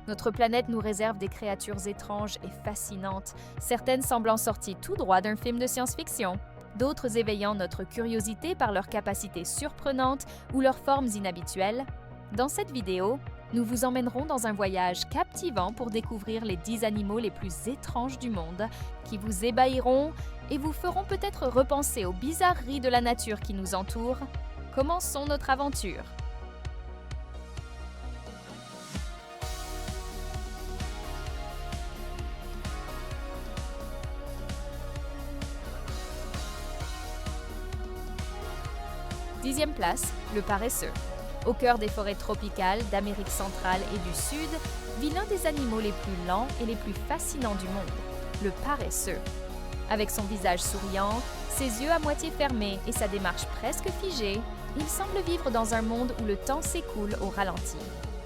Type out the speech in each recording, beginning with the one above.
Notre planète nous réserve des créatures étranges et fascinantes, certaines semblant sorties tout droit d'un film de science-fiction, d'autres éveillant notre curiosité par leurs capacités surprenantes ou leurs formes inhabituelles. Dans cette vidéo, nous vous emmènerons dans un voyage captivant pour découvrir les 10 animaux les plus étranges du monde, qui vous ébahiront et vous feront peut-être repenser aux bizarreries de la nature qui nous entoure. Commençons notre aventure. Dixième place, le paresseux. Au cœur des forêts tropicales d'Amérique centrale et du Sud, vit l'un des animaux les plus lents et les plus fascinants du monde, le paresseux. Avec son visage souriant, ses yeux à moitié fermés et sa démarche presque figée, il semble vivre dans un monde où le temps s'écoule au ralenti.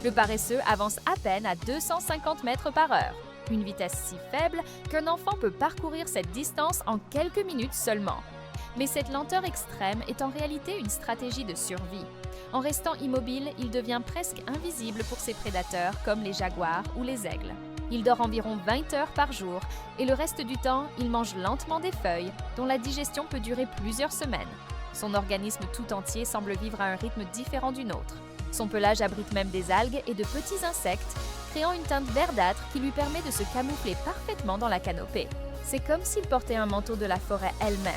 Le paresseux avance à peine à 250 mètres par heure, une vitesse si faible qu'un enfant peut parcourir cette distance en quelques minutes seulement. Mais cette lenteur extrême est en réalité une stratégie de survie. En restant immobile, il devient presque invisible pour ses prédateurs comme les jaguars ou les aigles. Il dort environ 20 heures par jour et le reste du temps, il mange lentement des feuilles dont la digestion peut durer plusieurs semaines. Son organisme tout entier semble vivre à un rythme différent du nôtre. Son pelage abrite même des algues et de petits insectes, créant une teinte verdâtre qui lui permet de se camoufler parfaitement dans la canopée. C'est comme s'il portait un manteau de la forêt elle-même.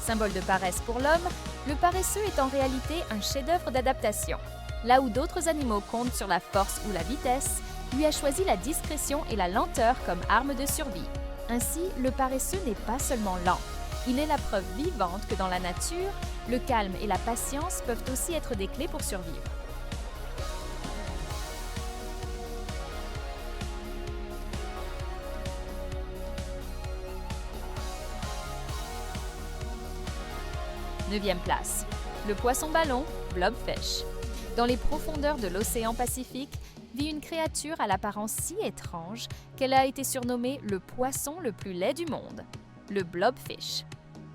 Symbole de paresse pour l'homme, le paresseux est en réalité un chef-d'œuvre d'adaptation. Là où d'autres animaux comptent sur la force ou la vitesse, lui a choisi la discrétion et la lenteur comme arme de survie. Ainsi, le paresseux n'est pas seulement lent. Il est la preuve vivante que dans la nature, le calme et la patience peuvent aussi être des clés pour survivre. Neuvième place, le poisson-ballon, blobfish. Dans les profondeurs de l'océan Pacifique, vit une créature à l'apparence si étrange qu'elle a été surnommée le poisson le plus laid du monde, le blobfish.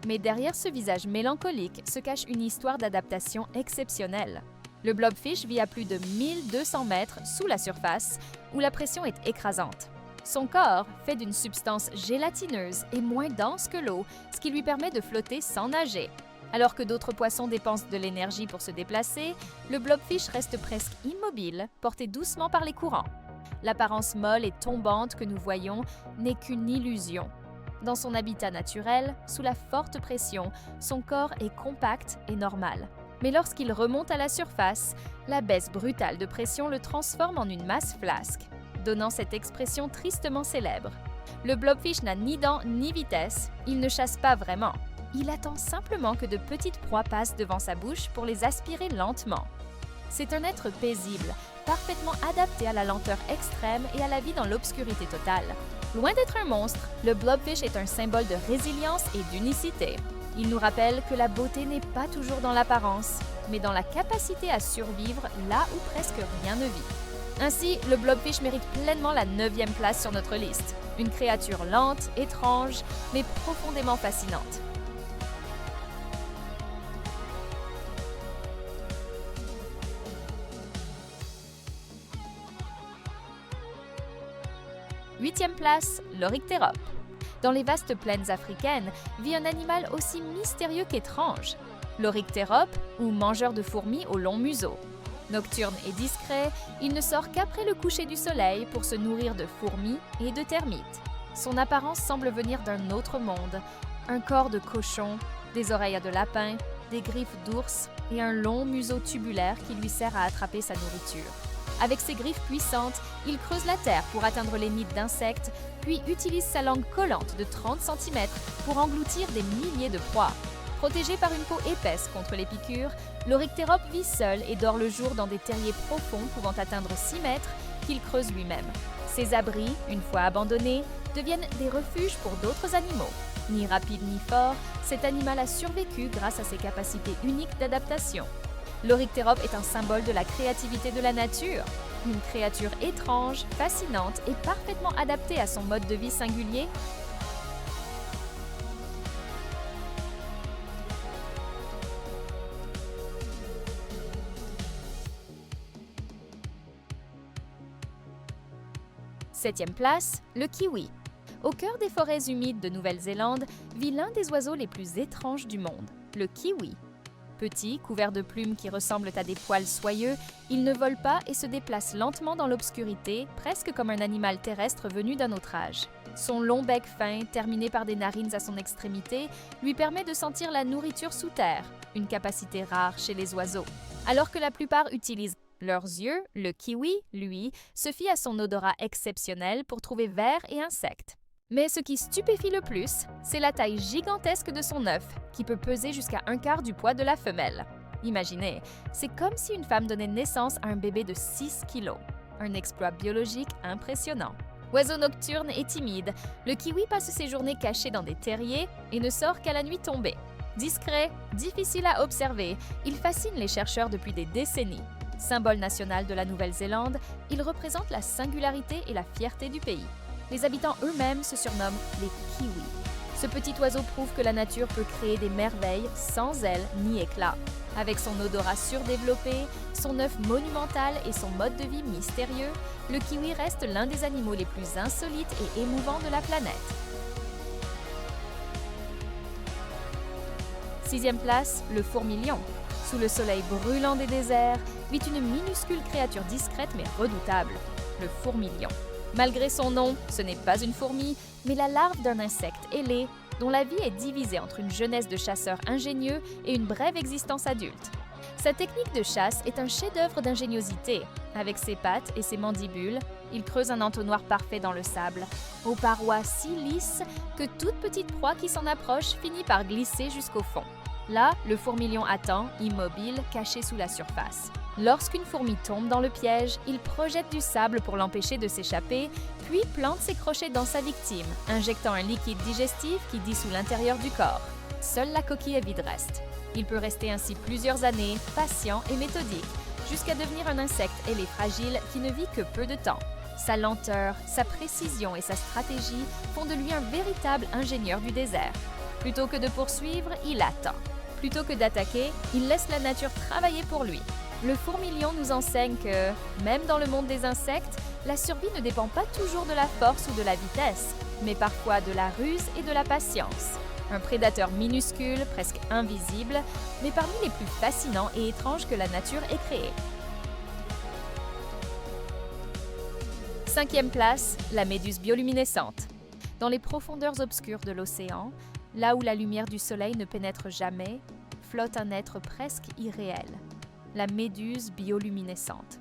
Mais derrière ce visage mélancolique se cache une histoire d'adaptation exceptionnelle. Le blobfish vit à plus de 1200 mètres sous la surface, où la pression est écrasante. Son corps, fait d'une substance gélatineuse, est moins dense que l'eau, ce qui lui permet de flotter sans nager. Alors que d'autres poissons dépensent de l'énergie pour se déplacer, le blobfish reste presque immobile, porté doucement par les courants. L'apparence molle et tombante que nous voyons n'est qu'une illusion. Dans son habitat naturel, sous la forte pression, son corps est compact et normal. Mais lorsqu'il remonte à la surface, la baisse brutale de pression le transforme en une masse flasque, donnant cette expression tristement célèbre. Le blobfish n'a ni dents ni vitesse, il ne chasse pas vraiment. Il attend simplement que de petites proies passent devant sa bouche pour les aspirer lentement. C'est un être paisible, parfaitement adapté à la lenteur extrême et à la vie dans l'obscurité totale. Loin d'être un monstre, le blobfish est un symbole de résilience et d'unicité. Il nous rappelle que la beauté n'est pas toujours dans l'apparence, mais dans la capacité à survivre là où presque rien ne vit. Ainsi, le blobfish mérite pleinement la 9e place sur notre liste. Une créature lente, étrange, mais profondément fascinante. Huitième place, l'Oryctérope. Dans les vastes plaines africaines vit un animal aussi mystérieux qu'étrange. L'Oryctérope, ou mangeur de fourmis au long museau. Nocturne et discret, il ne sort qu'après le coucher du soleil pour se nourrir de fourmis et de termites. Son apparence semble venir d'un autre monde. Un corps de cochon, des oreilles de lapin, des griffes d'ours et un long museau tubulaire qui lui sert à attraper sa nourriture. Avec ses griffes puissantes, il creuse la terre pour atteindre les nids d'insectes, puis utilise sa langue collante de 30 cm pour engloutir des milliers de proies. Protégé par une peau épaisse contre les piqûres, l'Oryctérope vit seul et dort le jour dans des terriers profonds pouvant atteindre 6 mètres qu'il creuse lui-même. Ces abris, une fois abandonnés, deviennent des refuges pour d'autres animaux. Ni rapide ni fort, cet animal a survécu grâce à ses capacités uniques d'adaptation. L'Oryctérope est un symbole de la créativité de la nature. Une créature étrange, fascinante et parfaitement adaptée à son mode de vie singulier. 7e place, le kiwi. Au cœur des forêts humides de Nouvelle-Zélande vit l'un des oiseaux les plus étranges du monde, le kiwi. Petit, couvert de plumes qui ressemblent à des poils soyeux, il ne vole pas et se déplace lentement dans l'obscurité, presque comme un animal terrestre venu d'un autre âge. Son long bec fin, terminé par des narines à son extrémité, lui permet de sentir la nourriture sous terre, une capacité rare chez les oiseaux. Alors que la plupart utilisent leurs yeux, le kiwi, lui, se fie à son odorat exceptionnel pour trouver vers et insectes. Mais ce qui stupéfie le plus, c'est la taille gigantesque de son œuf, qui peut peser jusqu'à un quart du poids de la femelle. Imaginez, c'est comme si une femme donnait naissance à un bébé de 6 kilos. Un exploit biologique impressionnant. Oiseau nocturne et timide, le kiwi passe ses journées caché dans des terriers et ne sort qu'à la nuit tombée. Discret, difficile à observer, il fascine les chercheurs depuis des décennies. Symbole national de la Nouvelle-Zélande, il représente la singularité et la fierté du pays. Les habitants eux-mêmes se surnomment les kiwis. Ce petit oiseau prouve que la nature peut créer des merveilles sans ailes ni éclat. Avec son odorat surdéveloppé, son œuf monumental et son mode de vie mystérieux, le kiwi reste l'un des animaux les plus insolites et émouvants de la planète. 6e place, le fourmilion. Sous le soleil brûlant des déserts, vit une minuscule créature discrète mais redoutable, le fourmilion. Malgré son nom, ce n'est pas une fourmi, mais la larve d'un insecte ailé dont la vie est divisée entre une jeunesse de chasseur ingénieux et une brève existence adulte. Sa technique de chasse est un chef-d'œuvre d'ingéniosité. Avec ses pattes et ses mandibules, il creuse un entonnoir parfait dans le sable, aux parois si lisses que toute petite proie qui s'en approche finit par glisser jusqu'au fond. Là, le fourmilion attend, immobile, caché sous la surface. Lorsqu'une fourmi tombe dans le piège, il projette du sable pour l'empêcher de s'échapper, puis plante ses crochets dans sa victime, injectant un liquide digestif qui dissout l'intérieur du corps. Seule la coquille vide reste. Il peut rester ainsi plusieurs années, patient et méthodique, jusqu'à devenir un insecte ailé fragile qui ne vit que peu de temps. Sa lenteur, sa précision et sa stratégie font de lui un véritable ingénieur du désert. Plutôt que de poursuivre, il attend. Plutôt que d'attaquer, il laisse la nature travailler pour lui. Le fourmilion nous enseigne que, même dans le monde des insectes, la survie ne dépend pas toujours de la force ou de la vitesse, mais parfois de la ruse et de la patience. Un prédateur minuscule, presque invisible, mais parmi les plus fascinants et étranges que la nature ait créés. 5e place, la méduse bioluminescente. Dans les profondeurs obscures de l'océan, là où la lumière du soleil ne pénètre jamais, flotte un être presque irréel, la méduse bioluminescente.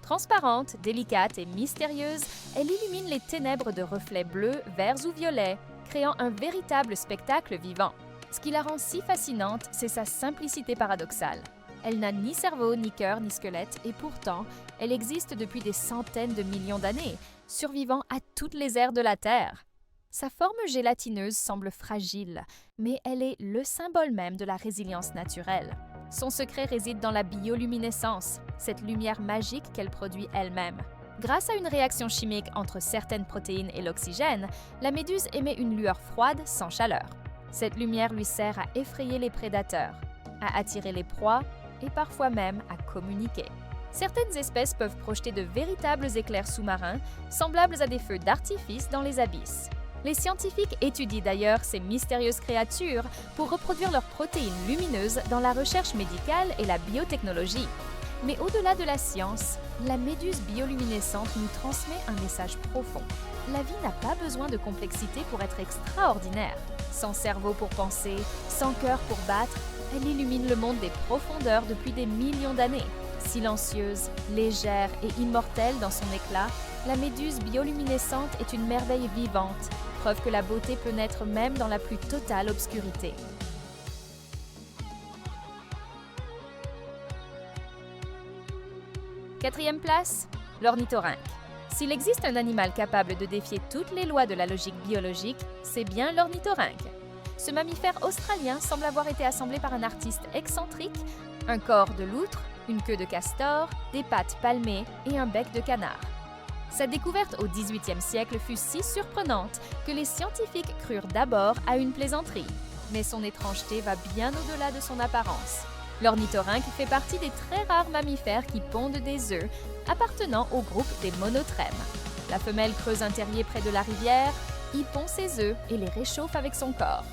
Transparente, délicate et mystérieuse, elle illumine les ténèbres de reflets bleus, verts ou violets, créant un véritable spectacle vivant. Ce qui la rend si fascinante, c'est sa simplicité paradoxale. Elle n'a ni cerveau, ni cœur, ni squelette, et pourtant, elle existe depuis des centaines de millions d'années, survivant à toutes les ères de la Terre. Sa forme gélatineuse semble fragile, mais elle est le symbole même de la résilience naturelle. Son secret réside dans la bioluminescence, cette lumière magique qu'elle produit elle-même. Grâce à une réaction chimique entre certaines protéines et l'oxygène, la méduse émet une lueur froide sans chaleur. Cette lumière lui sert à effrayer les prédateurs, à attirer les proies et parfois même à communiquer. Certaines espèces peuvent projeter de véritables éclairs sous-marins, semblables à des feux d'artifice dans les abysses. Les scientifiques étudient d'ailleurs ces mystérieuses créatures pour reproduire leurs protéines lumineuses dans la recherche médicale et la biotechnologie. Mais au-delà de la science, la méduse bioluminescente nous transmet un message profond. La vie n'a pas besoin de complexité pour être extraordinaire. Sans cerveau pour penser, sans cœur pour battre, elle illumine le monde des profondeurs depuis des millions d'années. Silencieuse, légère et immortelle dans son éclat, la méduse bioluminescente est une merveille vivante, preuve que la beauté peut naître même dans la plus totale obscurité. Quatrième place, l'ornithorynque. S'il existe un animal capable de défier toutes les lois de la logique biologique, c'est bien l'ornithorynque. Ce mammifère australien semble avoir été assemblé par un artiste excentrique, un corps de loutre, une queue de castor, des pattes palmées et un bec de canard. Sa découverte au XVIIIe siècle fut si surprenante que les scientifiques crurent d'abord à une plaisanterie. Mais son étrangeté va bien au-delà de son apparence. L'ornithorynque fait partie des très rares mammifères qui pondent des œufs appartenant au groupe des monotrèmes. La femelle creuse un terrier près de la rivière, y pond ses œufs et les réchauffe avec son corps.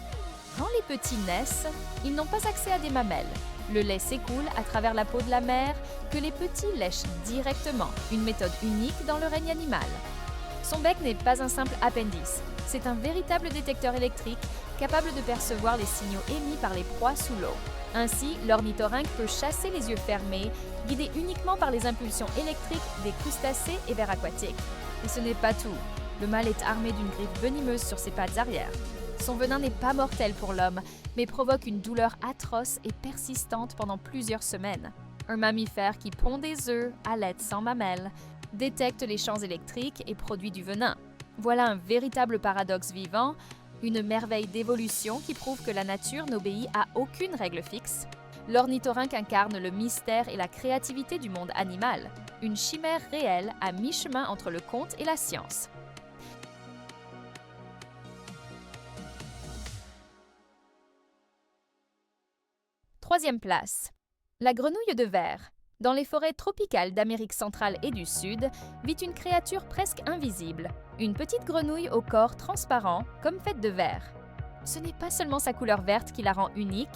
Quand les petits naissent, ils n'ont pas accès à des mamelles. Le lait s'écoule à travers la peau de la mère que les petits lèchent directement, une méthode unique dans le règne animal. Son bec n'est pas un simple appendice, c'est un véritable détecteur électrique capable de percevoir les signaux émis par les proies sous l'eau. Ainsi, l'ornithorynque peut chasser les yeux fermés, guidé uniquement par les impulsions électriques des crustacés et vers aquatiques. Et ce n'est pas tout. Le mâle est armé d'une griffe venimeuse sur ses pattes arrière. Son venin n'est pas mortel pour l'homme, mais provoque une douleur atroce et persistante pendant plusieurs semaines. Un mammifère qui pond des œufs, allait sans mamelles, détecte les champs électriques et produit du venin. Voilà un véritable paradoxe vivant, une merveille d'évolution qui prouve que la nature n'obéit à aucune règle fixe. L'ornithorynque incarne le mystère et la créativité du monde animal, une chimère réelle à mi-chemin entre le conte et la science. Troisième place. La grenouille de verre. Dans les forêts tropicales d'Amérique centrale et du Sud, vit une créature presque invisible, une petite grenouille au corps transparent, comme faite de verre. Ce n'est pas seulement sa couleur verte qui la rend unique,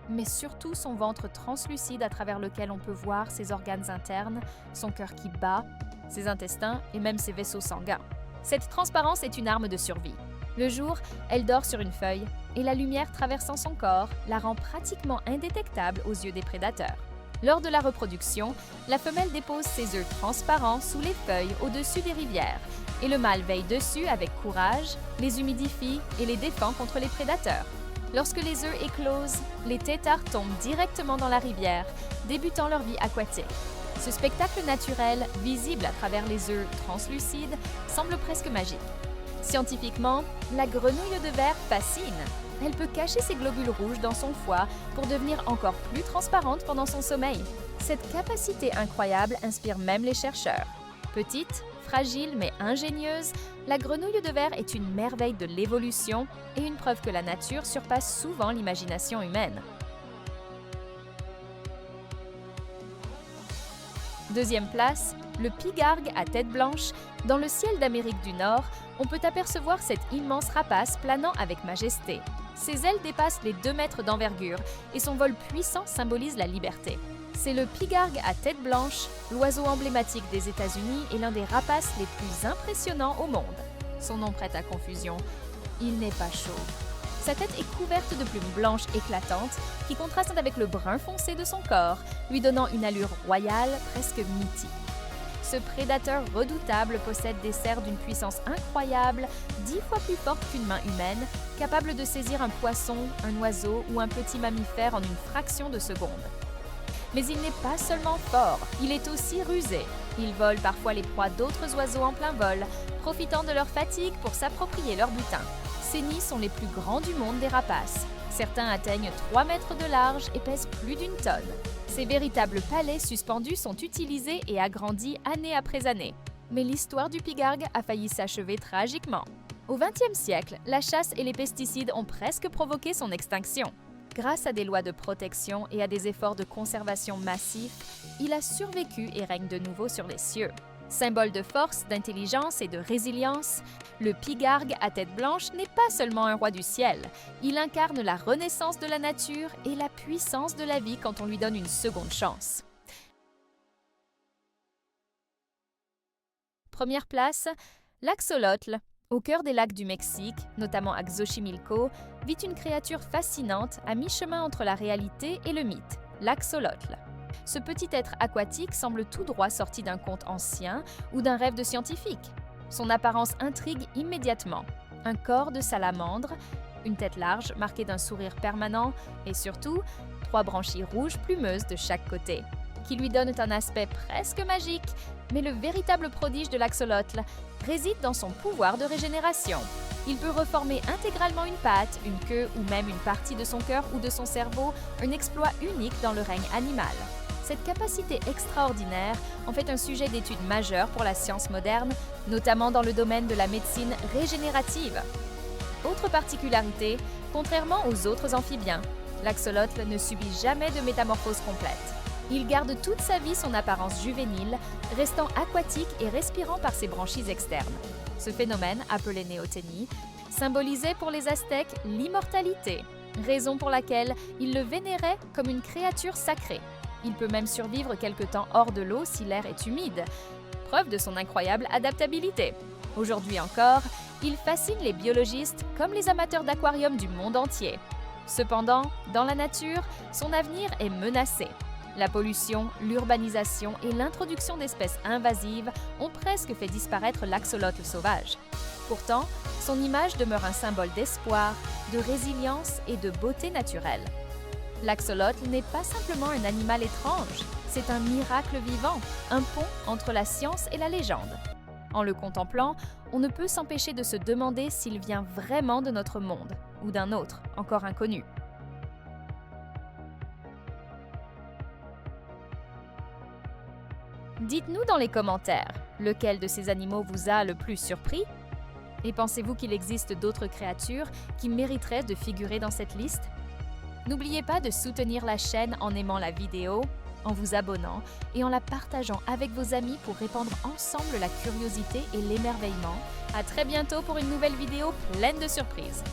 mais surtout son ventre translucide à travers lequel on peut voir ses organes internes, son cœur qui bat, ses intestins et même ses vaisseaux sanguins. Cette transparence est une arme de survie. Le jour, elle dort sur une feuille et la lumière traversant son corps la rend pratiquement indétectable aux yeux des prédateurs. Lors de la reproduction, la femelle dépose ses œufs transparents sous les feuilles au-dessus des rivières et le mâle veille dessus avec courage, les humidifie et les défend contre les prédateurs. Lorsque les œufs éclosent, les têtards tombent directement dans la rivière, débutant leur vie aquatique. Ce spectacle naturel, visible à travers les œufs translucides, semble presque magique. Scientifiquement, la grenouille de verre fascine. Elle peut cacher ses globules rouges dans son foie pour devenir encore plus transparente pendant son sommeil. Cette capacité incroyable inspire même les chercheurs. Petite, fragile mais ingénieuse, la grenouille de verre est une merveille de l'évolution et une preuve que la nature surpasse souvent l'imagination humaine. Deuxième place, le pigargue à tête blanche. Dans le ciel d'Amérique du Nord, on peut apercevoir cette immense rapace planant avec majesté. Ses ailes dépassent les 2 mètres d'envergure et son vol puissant symbolise la liberté. C'est le pigargue à tête blanche, l'oiseau emblématique des États-Unis et l'un des rapaces les plus impressionnants au monde. Son nom prête à confusion, il n'est pas chauve. Sa tête est couverte de plumes blanches éclatantes qui contrastent avec le brun foncé de son corps, lui donnant une allure royale, presque mythique. Ce prédateur redoutable possède des serres d'une puissance incroyable, 10 fois plus forte qu'une main humaine, capable de saisir un poisson, un oiseau ou un petit mammifère en une fraction de seconde. Mais il n'est pas seulement fort, il est aussi rusé. Il vole parfois les proies d'autres oiseaux en plein vol, profitant de leur fatigue pour s'approprier leur butin. Ces nids sont les plus grands du monde des rapaces. Certains atteignent 3 mètres de large et pèsent plus d'1 tonne. Ces véritables palais suspendus sont utilisés et agrandis année après année. Mais l'histoire du pigargue a failli s'achever tragiquement. Au XXe siècle, la chasse et les pesticides ont presque provoqué son extinction. Grâce à des lois de protection et à des efforts de conservation massifs, il a survécu et règne de nouveau sur les cieux. Symbole de force, d'intelligence et de résilience, le pigargue à tête blanche n'est pas seulement un roi du ciel. Il incarne la renaissance de la nature et la puissance de la vie quand on lui donne une seconde chance. Première place, l'axolotl. Au cœur des lacs du Mexique, notamment à Xochimilco, vit une créature fascinante à mi-chemin entre la réalité et le mythe, l'axolotl. Ce petit être aquatique semble tout droit sorti d'un conte ancien ou d'un rêve de scientifique. Son apparence intrigue immédiatement. Un corps de salamandre, une tête large marquée d'un sourire permanent et surtout 3 branchies rouges plumeuses de chaque côté, qui lui donnent un aspect presque magique. Mais le véritable prodige de l'axolotl réside dans son pouvoir de régénération. Il peut reformer intégralement une patte, une queue ou même une partie de son cœur ou de son cerveau, un exploit unique dans le règne animal. Cette capacité extraordinaire en fait un sujet d'étude majeur pour la science moderne, notamment dans le domaine de la médecine régénérative. Autre particularité, contrairement aux autres amphibiens, l'axolotl ne subit jamais de métamorphose complète. Il garde toute sa vie son apparence juvénile, restant aquatique et respirant par ses branchies externes. Ce phénomène, appelé néothénie, symbolisait pour les Aztèques l'immortalité, raison pour laquelle ils le vénéraient comme une créature sacrée. Il peut même survivre quelque temps hors de l'eau si l'air est humide, preuve de son incroyable adaptabilité. Aujourd'hui encore, il fascine les biologistes comme les amateurs d'aquarium du monde entier. Cependant, dans la nature, son avenir est menacé. La pollution, l'urbanisation et l'introduction d'espèces invasives ont presque fait disparaître l'axolote sauvage. Pourtant, son image demeure un symbole d'espoir, de résilience et de beauté naturelle. L'axolote n'est pas simplement un animal étrange, c'est un miracle vivant, un pont entre la science et la légende. En le contemplant, on ne peut s'empêcher de se demander s'il vient vraiment de notre monde ou d'un autre, encore inconnu. Dites-nous dans les commentaires, lequel de ces animaux vous a le plus surpris? Et pensez-vous qu'il existe d'autres créatures qui mériteraient de figurer dans cette liste? N'oubliez pas de soutenir la chaîne en aimant la vidéo, en vous abonnant et en la partageant avec vos amis pour répandre ensemble la curiosité et l'émerveillement. À très bientôt pour une nouvelle vidéo pleine de surprises.